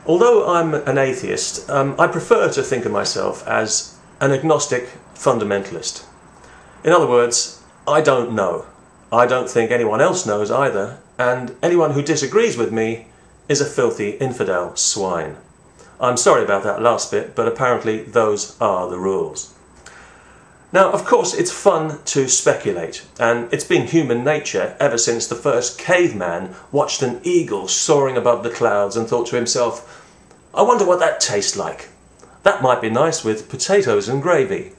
Although I'm an atheist, I prefer to think of myself as an agnostic fundamentalist. In other words, I don't know. I don't think anyone else knows either, and anyone who disagrees with me is a filthy infidel swine. I'm sorry about that last bit, but apparently those are the rules. Now, of course, it's fun to speculate, and it's been human nature ever since the first caveman watched an eagle soaring above the clouds and thought to himself, I wonder what that tastes like. That might be nice with potatoes and gravy.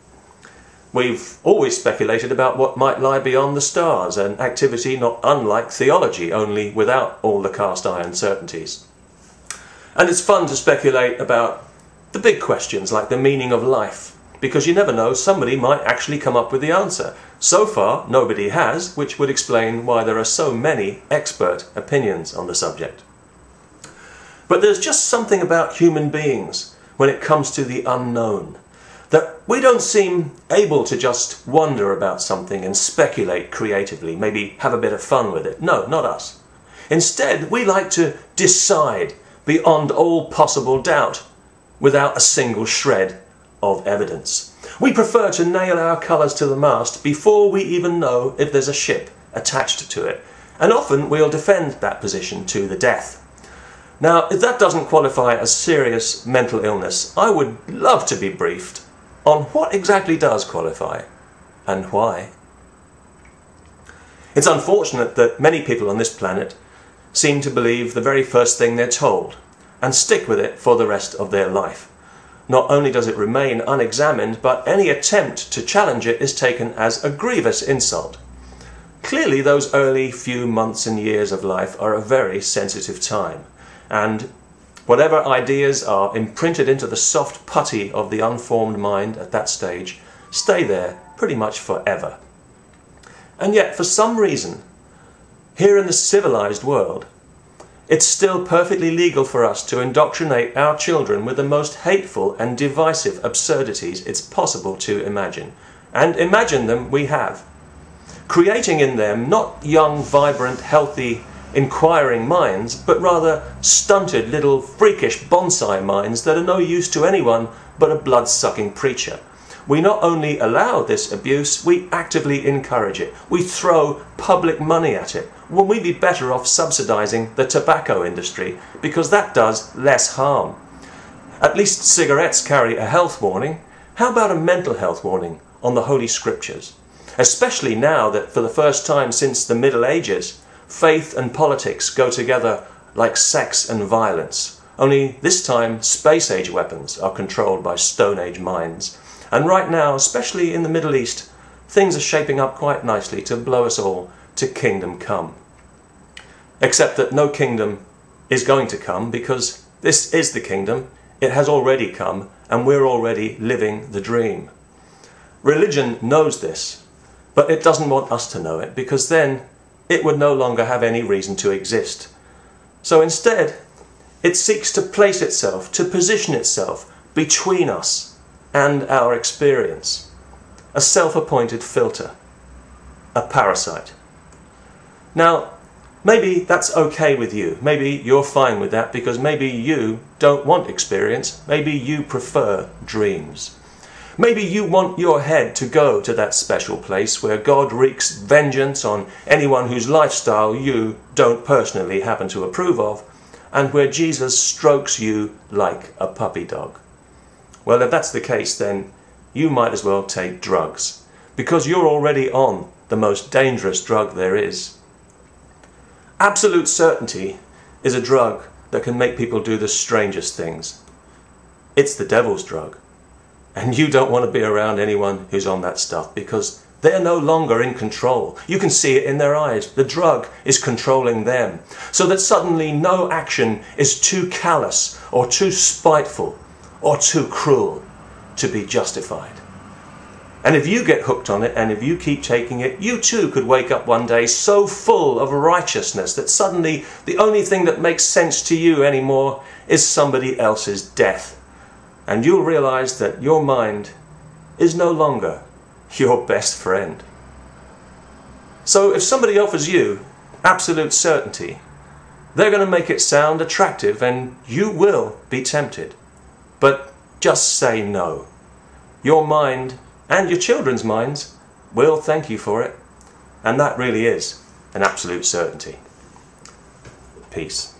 We've always speculated about what might lie beyond the stars, an activity not unlike theology, only without all the cast iron certainties. And it's fun to speculate about the big questions like the meaning of life, because you never know, somebody might actually come up with the answer. So far, nobody has, which would explain why there are so many expert opinions on the subject. But there's just something about human beings when it comes to the unknown, that we don't seem able to just wonder about something and speculate creatively, maybe have a bit of fun with it. No, not us. Instead, we like to decide beyond all possible doubt, without a single shred of evidence. We prefer to nail our colours to the mast before we even know if there's a ship attached to it, and often we'll defend that position to the death. Now, if that doesn't qualify as serious mental illness, I would love to be briefed on what exactly does qualify, and why. It's unfortunate that many people on this planet seem to believe the very first thing they're told, and stick with it for the rest of their life. Not only does it remain unexamined, but any attempt to challenge it is taken as a grievous insult. Clearly, those early few months and years of life are a very sensitive time, and whatever ideas are imprinted into the soft putty of the unformed mind at that stage stay there pretty much forever. And yet, for some reason, here in the civilized world, it's still perfectly legal for us to indoctrinate our children with the most hateful and divisive absurdities it's possible to imagine. And imagine them we have. Creating in them not young, vibrant, healthy, inquiring minds, but rather stunted little freakish bonsai minds that are no use to anyone but a blood-sucking preacher. We not only allow this abuse, we actively encourage it. We throw public money at it, when we'd be better off subsidising the tobacco industry, because that does less harm. At least cigarettes carry a health warning. How about a mental health warning on the Holy Scriptures? Especially now that for the first time since the Middle Ages, faith and politics go together like sex and violence. Only this time, space-age weapons are controlled by Stone-Age minds. And right now, especially in the Middle East, things are shaping up quite nicely to blow us all to kingdom come. Except that no kingdom is going to come, because this is the kingdom, it has already come, and we're already living the dream. Religion knows this, but it doesn't want us to know it, because then it would no longer have any reason to exist. So instead, it seeks to place itself, to position itself between us and our experience. A self-appointed filter. A parasite. Now, maybe that's okay with you. Maybe you're fine with that because maybe you don't want experience. Maybe you prefer dreams. Maybe you want your head to go to that special place where God wreaks vengeance on anyone whose lifestyle you don't personally happen to approve of, and where Jesus strokes you like a puppy dog. Well, if that's the case, then you might as well take drugs, because you're already on the most dangerous drug there is. Absolute certainty is a drug that can make people do the strangest things. It's the devil's drug. And you don't want to be around anyone who's on that stuff, because they're no longer in control. You can see it in their eyes. The drug is controlling them, so that suddenly no action is too callous or too spiteful or too cruel to be justified. And if you get hooked on it, and if you keep taking it, you too could wake up one day so full of righteousness that suddenly the only thing that makes sense to you anymore is somebody else's death. And you'll realize that your mind is no longer your best friend. So if somebody offers you absolute certainty, They're going to make it sound attractive and you will be tempted. But just say no. Your mind, and your children's minds, will thank you for it. And that really is an absolute certainty. Peace.